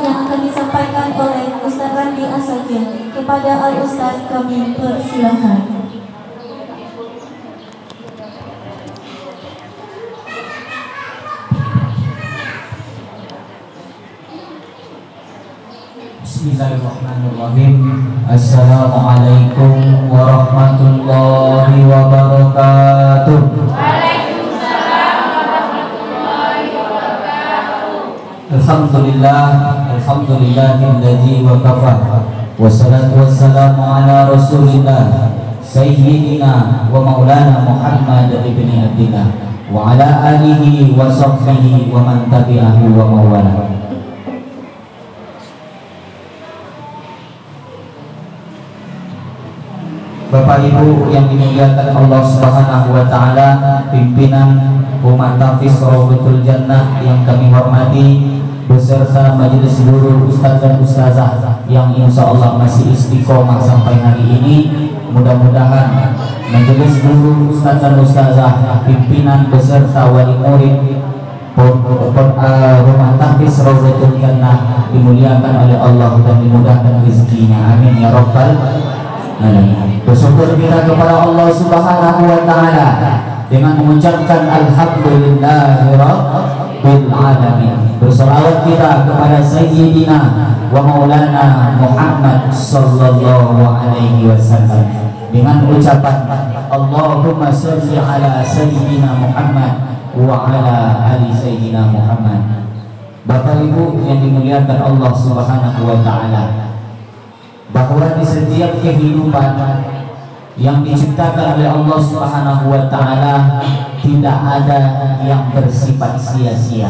yang akan disampaikan oleh Ustaz Randi Asakir. Kepada Al-Ustaz kami persilahkan. Bismillahirrahmanirrahim. Assalamualaikum warahmatullahi wabarakatuh. Waalaikumsalam warahmatullahi wabarakatuh. Alhamdulillahilladzi wa kafa. Wassalatu wassalamu ala Rasulillah Sayyidina wa Maulana Muhammad ibn Abdillah wa ala alihi wa sahbihi wa man tabi'ahu wa mawala. Bapak Ibu yang dimuliakan Allah Subhanahu wa taala, pimpinan Umat Tahfiz Rawdatul Jannah yang kami hormati, beserta majelis seluruh ustaz dan ustazah yang insya Allah masih istiqomah sampai hari ini. Mudah-mudahan majelis seluruh ustaz dan ustazah, pimpinan beserta wali murid Rumah Tahfiz Rawdatul Jannah dimuliakan oleh Allah dan dimudahkan rezekinya. Amin ya rabbal alamin. Bersyukur kita kepada Allah Subhanahu wa taala dengan mengucapkan alhamdulillahirabbil alamin. Bersolawat kita kepada Sayyidina wa Maulana Muhammad sallallahu alaihi wasallam dengan ucapan Allahumma shalli ala Sayyidina Muhammad wa ala ali Sayyidina Muhammad. Bapak Ibu yang dimuliakan Allah Subhanahu wa taala, bahwa di setiap kehidupan yang diciptakan oleh Allah Subhanahu wa taala tidak ada yang bersifat sia-sia.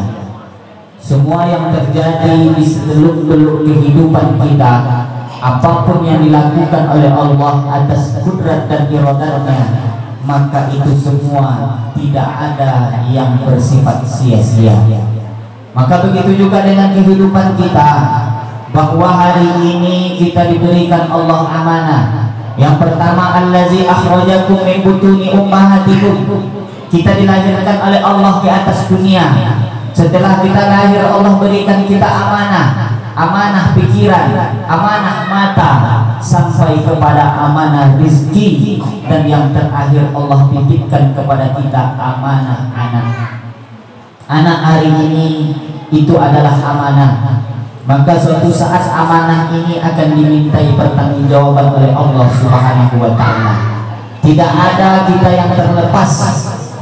Semua yang terjadi di seluk-beluk kehidupan kita, apapun yang dilakukan oleh Allah atas kudrat dan iradatnya, maka itu semua tidak ada yang bersifat sia-sia. Maka begitu juga dengan kehidupan kita, bahwa hari ini kita diberikan Allah amanah. Yang pertama, allazi akhrajakum min butuni ummahatikum. Kita dilahirkan oleh Allah di atas dunia. Setelah kita lahir, Allah berikan kita amanah. Amanah pikiran, amanah mata, sampai kepada amanah rizki, dan yang terakhir Allah titipkan kepada kita amanah anak. Anak hari ini itu adalah amanah. Maka suatu saat amanah ini akan dimintai pertanggungjawaban oleh Allah Subhanahu wa taala. Tidak ada kita yang terlepas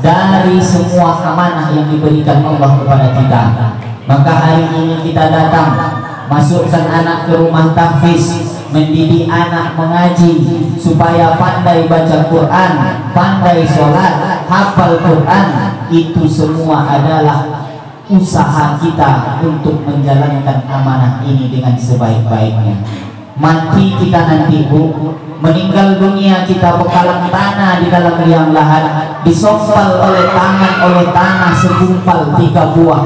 dari semua amanah yang diberikan Allah kepada kita. Maka hari ini kita datang masukkan anak ke rumah tahfiz, mendidik anak mengaji supaya pandai baca Quran, pandai sholat, hafal Quran. Itu semua adalah usaha kita untuk menjalankan amanah ini dengan sebaik-baiknya. Mati kita nanti, Bu, meninggal dunia kita bekalan tanah di dalam liang lahat, disompal oleh tanah segumpal 3 buah.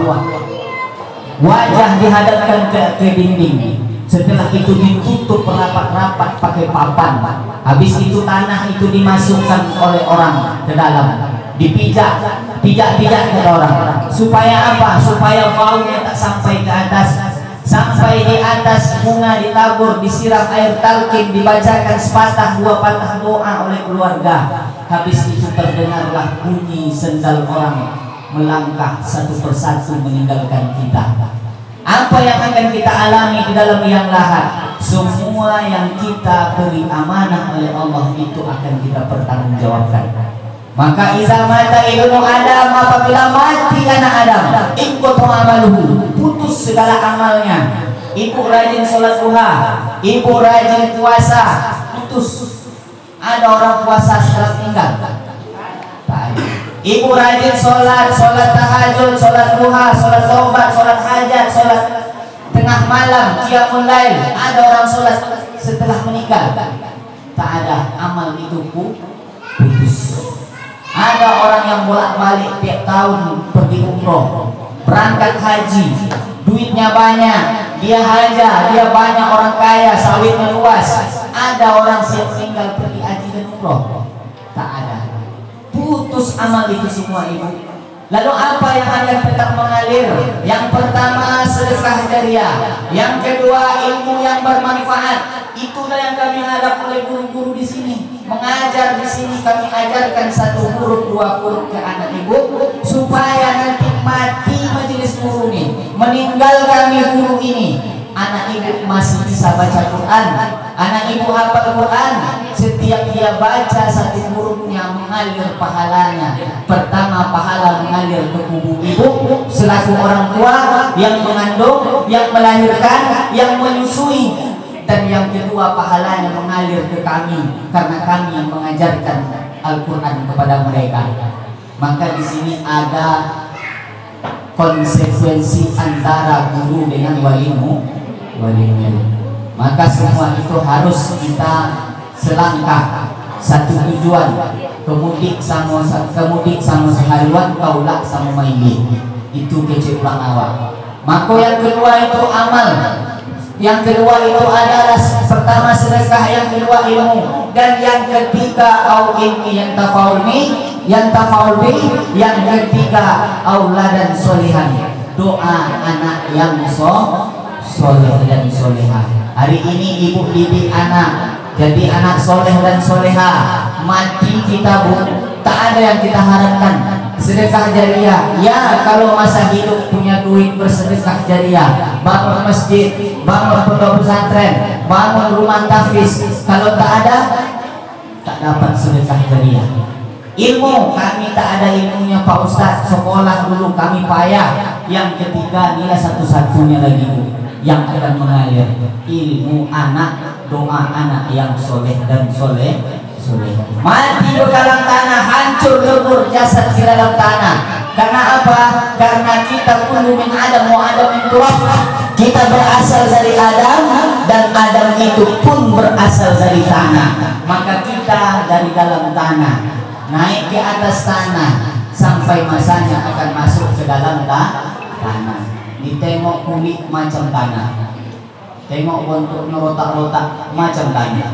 Wajah dihadapkan ke dinding. Setelah itu ditutup rapat-rapat pakai papan. Habis itu tanah itu dimasukkan oleh orang ke dalam, dipijak ke orang. Supaya apa? Supaya baunya tak sampai ke atas. Sampai di atas bunga ditabur, disiram air talqin, dibacakan sepatah 2 patah doa oleh keluarga. Habis itu terdengarlah bunyi sendal orang melangkah satu persatu meninggalkan kita. Apa yang akan kita alami di dalam liang lahat? Semua yang kita beri amanah oleh Allah itu akan kita pertanggungjawabkan. Maka iza mata ibnu Adam, apabila mati anak Adam, ikut amaluhu, putus segala amalnya. Ibu rajin sholat duha, ibu rajin puasa, putus. Ada orang puasa setelah tinggal. Ibu rajin sholat tahajud, sholat duha, sholat taubat, sholat hajat, sholat tengah malam, qiyamul lail. Ada orang sholat setelah meninggal. Tak ada amal itu putus. Ada orang yang bolak-balik tiap tahun pergi umroh, berangkat haji, duitnya banyak, dia haja, dia banyak orang kaya, sawitnya luas. Ada orang siap tinggal pergi haji dan umroh. Tak ada. Putus amal itu semua, Ibu. Lalu apa yang akan tetap mengalir? Yang pertama sedekah jariah, yang kedua ilmu yang bermanfaat. Itulah yang kami harap oleh guru-guru di sini. Mengajar di sini kami ajarkan 1 huruf 2 huruf ke anak ibu supaya nanti mati majelis guru ini, meninggal kami guru ini, anak ibu masih bisa baca Quran, anak ibu hafal Quran. Setiap dia baca 1 hurufnya mengalir pahalanya. Pertama, pahala mengalir ke tubuh ibu selaku orang tua yang mengandung, yang melahirkan, yang menyusui. Dan yang kedua, pahalanya mengalir ke kami karena kami yang mengajarkan Al-Quran kepada mereka. Maka di sini ada konsekuensi antara guru dengan walimu. Maka semua itu harus kita selangkah satu tujuan, kemudik sama seharian kaulak sama maili. Itu kecil awak. Maka yang kedua itu amal. Yang kedua itu adalah pertama sedekah, yang kedua ilmu, dan yang ketiga au ilmi yang tafaul yang ketiga auladan solihan, doa anak yang soleh dan solehah. Hari ini ibu didik anak jadi anak soleh dan soleha. Mati kita bu, tak ada yang kita harapkan. Sedekah jariah, ya kalau masa hidup punya duit bersedekah jariah, bangun masjid, bangun pondok pesantren, bangun rumah tahfiz. Kalau tak ada, tak dapat sedekah jariah. Ilmu, kami tak ada ilmunya Pak Ustadz, sekolah dulu kami payah. Yang ketiga, inilah satu-satunya lagi yang akan mengalir, ilmu anak, doa anak yang soleh dan soleh. Mati di dalam tanah, hancur lebur jasad di dalam tanah. Karena apa? Karena kita kullu min Adam wa Adam min turab. Kita berasal dari Adam dan Adam itu pun berasal dari tanah. Maka kita dari dalam tanah naik ke atas tanah sampai masanya akan masuk ke dalam tanah. Ditengok kulit macam tanah, tengok bentuknya rotak-rotak macam tanah,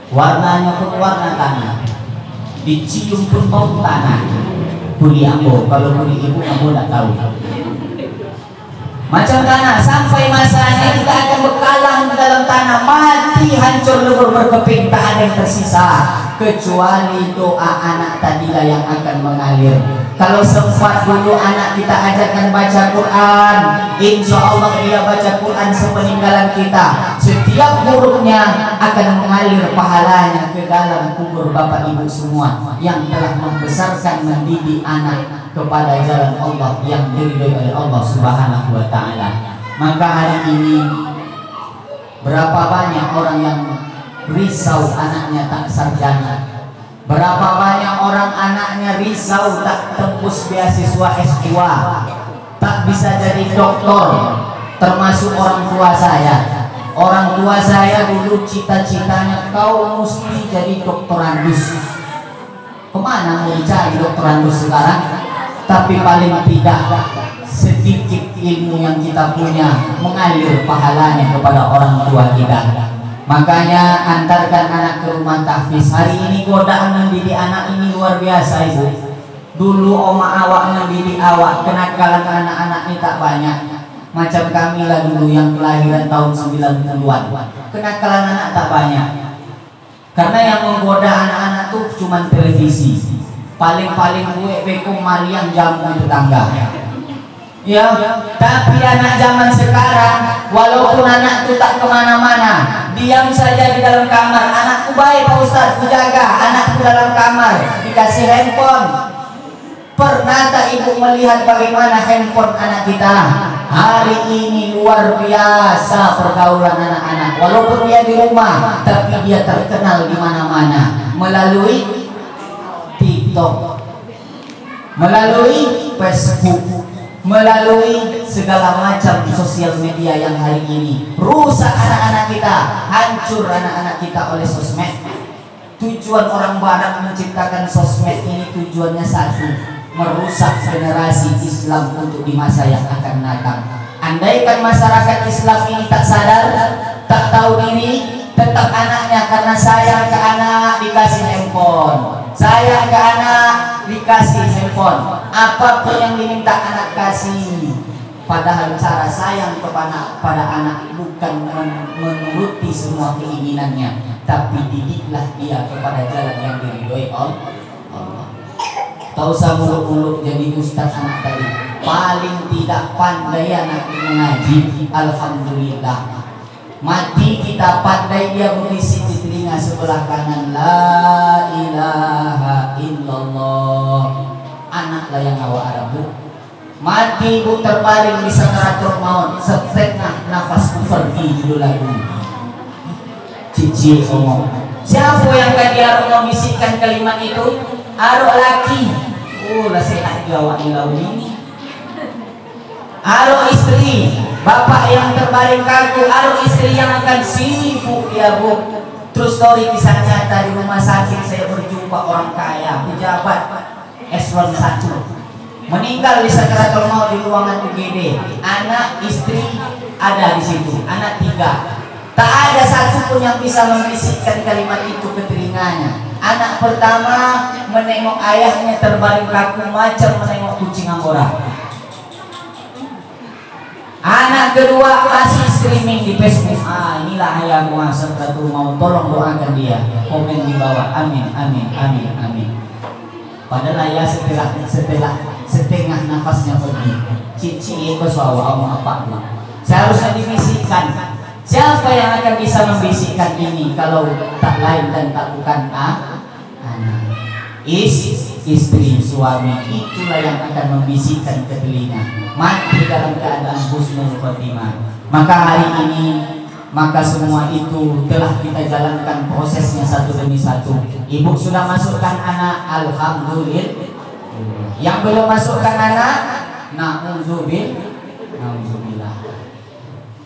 warnanya pun warna tanah, dicium pun bau tanah. Kuli ambo, kalau kuli ibu ambo tak tahu. Macam tanah, sampai masanya kita akan bekalang di dalam tanah, mati hancur lebur berkeping, tak ada yang tersisa kecuali doa anak tadilah yang akan mengalir. Kalau sempat dulu anak kita ajarkan baca Quran, insya Allah dia baca Quran sepeninggalan kita. Setiap hurufnya akan mengalir pahalanya ke dalam kubur bapak ibu semua yang telah membesarkan mendidik anak kepada jalan Allah yang diridhoi oleh Allah Subhanahu wa Ta'ala. Maka hari ini berapa banyak orang yang risau anaknya tak sarjana, berapa banyak orang anaknya risau tak tembus beasiswa S2, tak bisa jadi doktor. Termasuk orang tua saya. Orang tua saya dulu cita-citanya kau mesti jadi doktorandus. Kemana mau dicari doktorandus sekarang? Tapi paling tidak sedikit ilmu yang kita punya mengalir pahalanya kepada orang tua kita. Makanya antarkan anak ke rumah tahfiz. Hari ini godaan mendidik anak ini luar biasa ibu. Dulu oma awak mendidik awak, kenakalan anak-anak ini tak banyak. Macam kami lah dulu yang kelahiran tahun 90-an. Kenakalan anak tak banyak. Karena yang menggoda anak-anak tuh cuma televisi. Paling-paling gue beko Mariam jamu tetangga. Ya, tapi anak zaman sekarang walaupun anak itu tak kemana-mana, diam saja di dalam kamar. Anakku baik Pak Ustadz, ku jaga anakku dalam kamar, dikasih handphone. Pernah tak ibu melihat bagaimana handphone anak kita? Hari ini luar biasa pergaulan anak-anak. Walaupun dia di rumah, tapi dia terkenal di mana-mana melalui TikTok, melalui Facebook, melalui segala macam sosial media yang hari ini rusak anak-anak kita, hancur anak-anak kita oleh sosmed. Tujuan orang barat menciptakan sosmed ini tujuannya satu, merusak generasi Islam untuk di masa yang akan datang. Andaikan masyarakat Islam ini tak sadar, tak tahu diri, tetap anaknya karena sayang ke anak dikasih handphone, sayang ke anak dikasih dikasih handphone, apapun yang diminta anak kasih. Padahal cara sayang kepada anak bukan menuruti semua keinginannya, tapi didiklah dia kepada jalan yang diridhoi Allah. Tak usah muluk-muluk jadi ustaz anak tadi. Paling tidak pandai anak mengaji, alhamdulillah. Mati kita pandai dia berisik di telinga sebelah kanan, la ilaha illallah. Anak lah yang awak Arab. Mati ibu terbaring di sakaratul maut, setengah nafas pergi dulu lagu. Cici ngomong, siapa yang tadi Arab membisikkan kalimat itu? Arab laki. Lah sehat gawat di laut ini. Arab istri, bapak yang terbaring kaku, Arab istri yang akan sibuk dia bu. Terus story kisah nyata di rumah sakit saya berjumpa orang kaya, pejabat eselon 1. Meninggal di sakaratul maut di ruangan UGD. Anak istri ada di situ, anak 3. Tak ada satu pun yang bisa membisikkan kalimat itu ke telinganya. Anak pertama menengok ayahnya terbaring kaku macam menengok kucing Angora. Anak kedua masih streaming di Facebook. Inilah ayahmu sakaratul maut, tolong doakan dia. Komen di bawah, amin, amin, amin, amin. Padahal ayah setelah setengah nafasnya pergi, cici itu suawa mau apa lah. Seharusnya dibisikkan. Siapa yang akan bisa membisikkan ini kalau tak lain dan tak bukan anak? Istri, suami, itulah yang akan membisikkan ke telinga. Mati dalam keadaan husnul khotimah. Maka hari ini, maka semua itu telah kita jalankan prosesnya satu demi satu. Ibu sudah masukkan anak, alhamdulillah. Yang belum masukkan anak, na'udzubillah.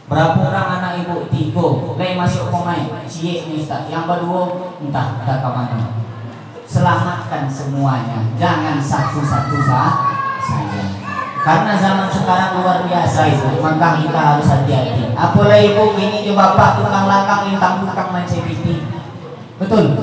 Berapa orang anak ibu? 3. Lai masuk pemain, cie nih Ustaz. Yang kedua, entah ke mana. Selamatkan semuanya, jangan satu-satu saja. Karena zaman sekarang luar biasa itu, maka kita harus hati-hati. Apalagi ibu ini juga bapak tukang langkang lintang tukang mencebiti. Betul.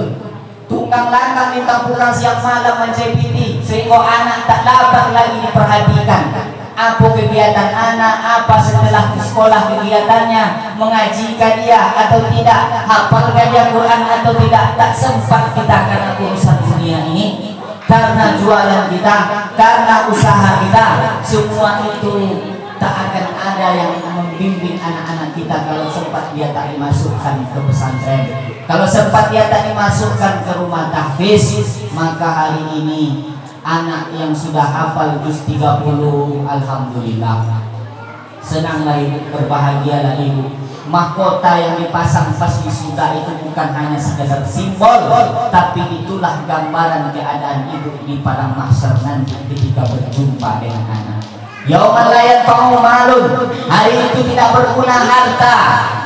Tukang langkang lintang tukang siang malam mencebiti, sehingga anak tak dapat lagi diperhatikan. Apa kegiatan anak, apa setelah di sekolah kegiatannya, mengajikan dia atau tidak, hafalkan dia Quran atau tidak, tak sempat kita karena urusan dunia ini, karena jualan kita, karena usaha kita, semua itu tak akan ada yang membimbing anak-anak kita kalau sempat dia tak dimasukkan ke pesantren, kalau sempat dia tak dimasukkan ke rumah tahfiz. Maka hari ini anak yang sudah hafal juz 30, alhamdulillah. Senanglah ibu, berbahagialah ibu. Mahkota yang dipasang pas wisuda itu bukan hanya sekedar simbol, tapi itulah gambaran keadaan ibu di padang mahsyar nanti ketika berjumpa dengan anak. Yaumal la yanfa'u malun, hari itu tidak berguna harta,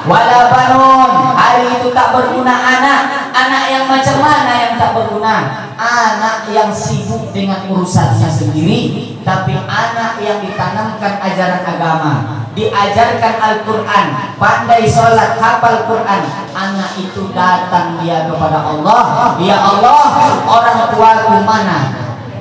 wala banun, hari itu tak berguna anak. Anak yang macam mana yang tak berguna? Anak yang sibuk dengan urusannya sendiri, tapi anak yang ditanamkan ajaran agama, diajarkan Al-Quran, pandai sholat, hafal Quran. Anak itu datang dia kepada Allah, ya Allah, orang tuaku mana?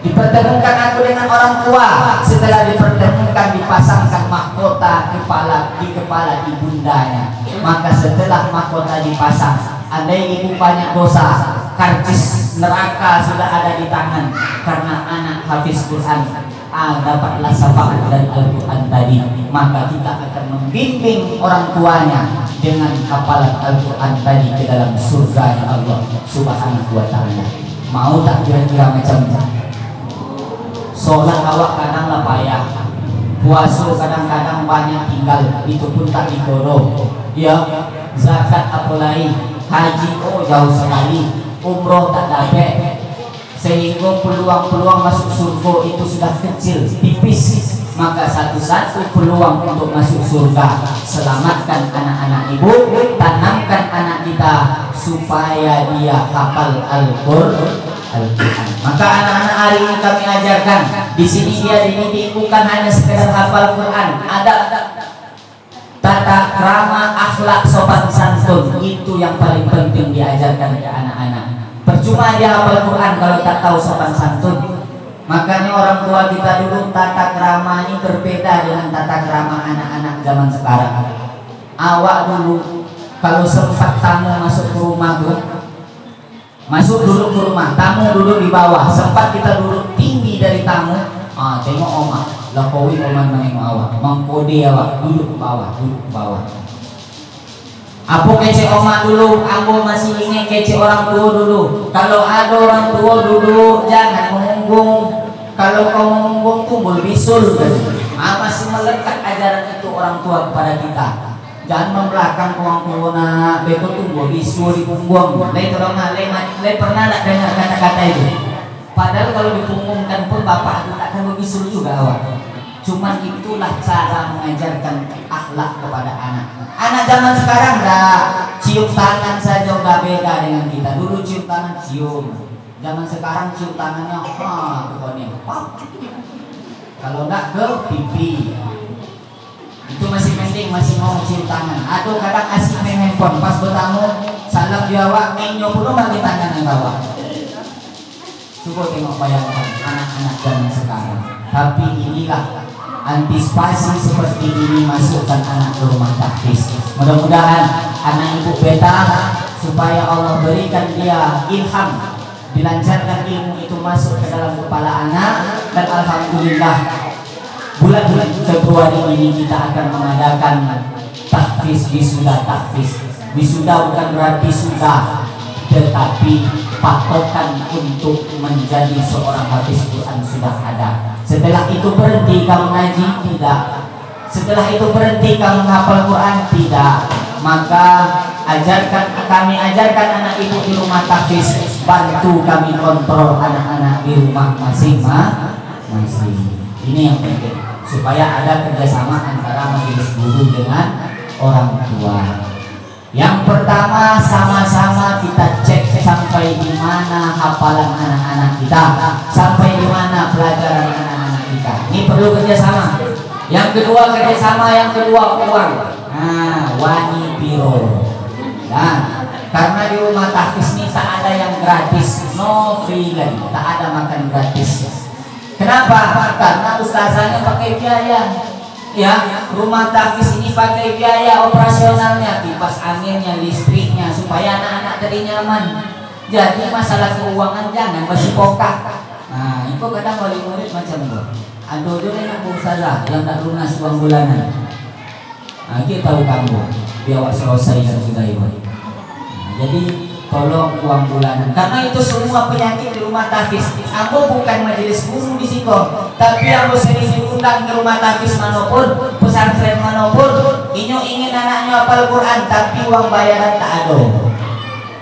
Dipertemukan aku dengan orang tua. Setelah dipertemukan, dipasangkan mahkota di kepala ibundanya. Maka setelah mahkota dipasang, andai ibu banyak dosa, karcis neraka sudah ada di tangan. Karena anak hafiz Quran, dapatlah syafaat dari Al-Quran tadi. Maka kita akan membimbing orang tuanya dengan hafalan Al-Quran tadi ke dalam surga Allah Subhanahu wa ta'ala. Mau tak kira-kira macam itu? Sholat awak kadang payah, puasa kadang-kadang banyak tinggal, itu pun tak dikorong. Ya, zakat apalagi, haji jauh sekali, umroh tak dapat, sehingga peluang-peluang masuk surga itu sudah kecil, tipis. Maka satu-satu peluang untuk masuk surga, selamatkan anak-anak ibu, tanamkan anak kita supaya dia hafal Al-Quran. Maka anak-anak hari ini kami ajarkan di sini, dia dididik bukan hanya sekedar hafal Quran, ada tata krama, akhlak, sopan santun. Itu yang paling penting diajarkan ke anak-anak. Percuma dia hafal Quran kalau tak tahu sopan santun. Makanya orang tua kita dulu tata krama ini berbeda dengan tata krama anak-anak zaman sekarang. Awak dulu kalau sempat tamu masuk ke rumah tuh, masuk dulu ke rumah, tamu duduk di bawah, sempat kita duduk tinggi dari tamu. Tengok oma, lakowi oman menengok awak, mengkode awak duduk ke bawah, duduk ke bawah. Aku kece oma dulu, aku masih ingin kece orang tua dulu. Kalau ada orang tua dulu, jangan mengunggung. Kalau kau mengunggung tumbul bisul. Masih melekat ajaran itu orang tua kepada kita. Jangan membelakang orang tua nak beko tumbul bisul di punggung. Lei tolong lei pernah tak dengar kata-kata itu? Padahal kalau dipunggungkan pun bapak itu tak akan berbisul juga awak. Cuman itulah cara mengajarkan akhlak kepada anak. Anak zaman sekarang dah cium tangan saja udah beda dengan kita. Dulu cium tangan cium, zaman sekarang cium tangannya pokoknya kalau enggak ke pipi. Itu masih penting, masih mau cium tangan. Atau kadang asik main handphone, pas bertamu salam di awak, menyo pun bagi tangan yang bawah. Coba tengok, bayangkan anak-anak zaman sekarang. Tapi inilah antisipasi seperti ini, masukkan anak ke rumah tahfiz. Mudah-mudahan anak ibu beta supaya Allah berikan dia ilham, dilancarkan ilmu itu masuk ke dalam kepala anak. Dan alhamdulillah bulan-bulan Februari ini kita akan mengadakan tahfiz, wisuda tahfiz. Wisuda bukan berarti sudah, tetapi patokan untuk menjadi seorang hafiz Quran sudah ada. Setelah itu berhenti kamu ngaji? Tidak. Setelah itu berhenti kamu menghafal Quran? Tidak. Maka kami ajarkan anak ibu di rumah tahfiz, bantu kami kontrol anak-anak di rumah masing-masing. Ini yang penting, supaya ada kerjasama antara majelis guru dengan orang tua. Yang pertama, sama-sama kita cek sampai di mana hafalan anak-anak kita, sampai di mana pelajaran anak-anak kita. Ini perlu kerjasama. Yang kedua kerjasama, yang kedua uang. Wani biro. Dan karena di rumah tahfiz ini tak ada yang gratis, no free lagi, tak ada makan gratis. Kenapa? Karena ustazanya pakai biaya. Ya, rumah tahfiz ini pakai biaya operasionalnya, kipas anginnya, listriknya, supaya anak-anak tadi nyaman. Jadi masalah keuangan jangan masih pokak. Nah, itu kadang wali murid macam itu. Ada juga yang ustazah yang tak lunas uang bulanan. Kita tahu kamu, dia awak selesai sudah ibu. Jadi tolong uang bulanan, karena itu semua penyakit di rumah tahfiz. Aku bukan majelis guru di situ, tapi aku sering diundang ke rumah tahfiz manapun, pesantren manapun. Inyo ingin anaknya hafal Quran, tapi uang bayaran tak ada,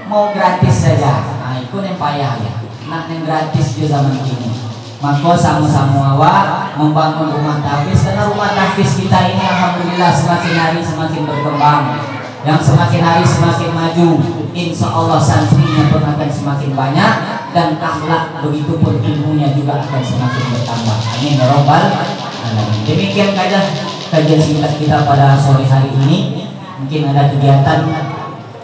mau gratis saja. Nah, itu yang payah ya, nak yang gratis di zaman ini. Maka sama-sama awak membangun rumah tahfiz, karena rumah tahfiz kita ini alhamdulillah semakin hari semakin berkembang. Yang semakin hari semakin maju, insya Allah santrinya pun akan semakin banyak, dan akhlak begitu pun ilmunya juga akan semakin bertambah. Amin ya rabbal alamin. Demikian kajian singkat kita pada sore hari ini. Mungkin ada kegiatan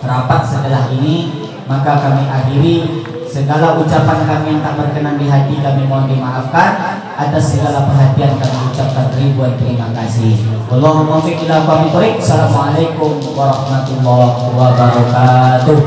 rapat setelah ini, maka kami akhiri. Segala ucapan kami yang tak berkenan di hati kami mohon dimaafkan. Atas segala perhatian kami ucapkan ribuan terima kasih. Allahumma fiqh ila qawmi thoriq. Assalamualaikum warahmatullahi wabarakatuh.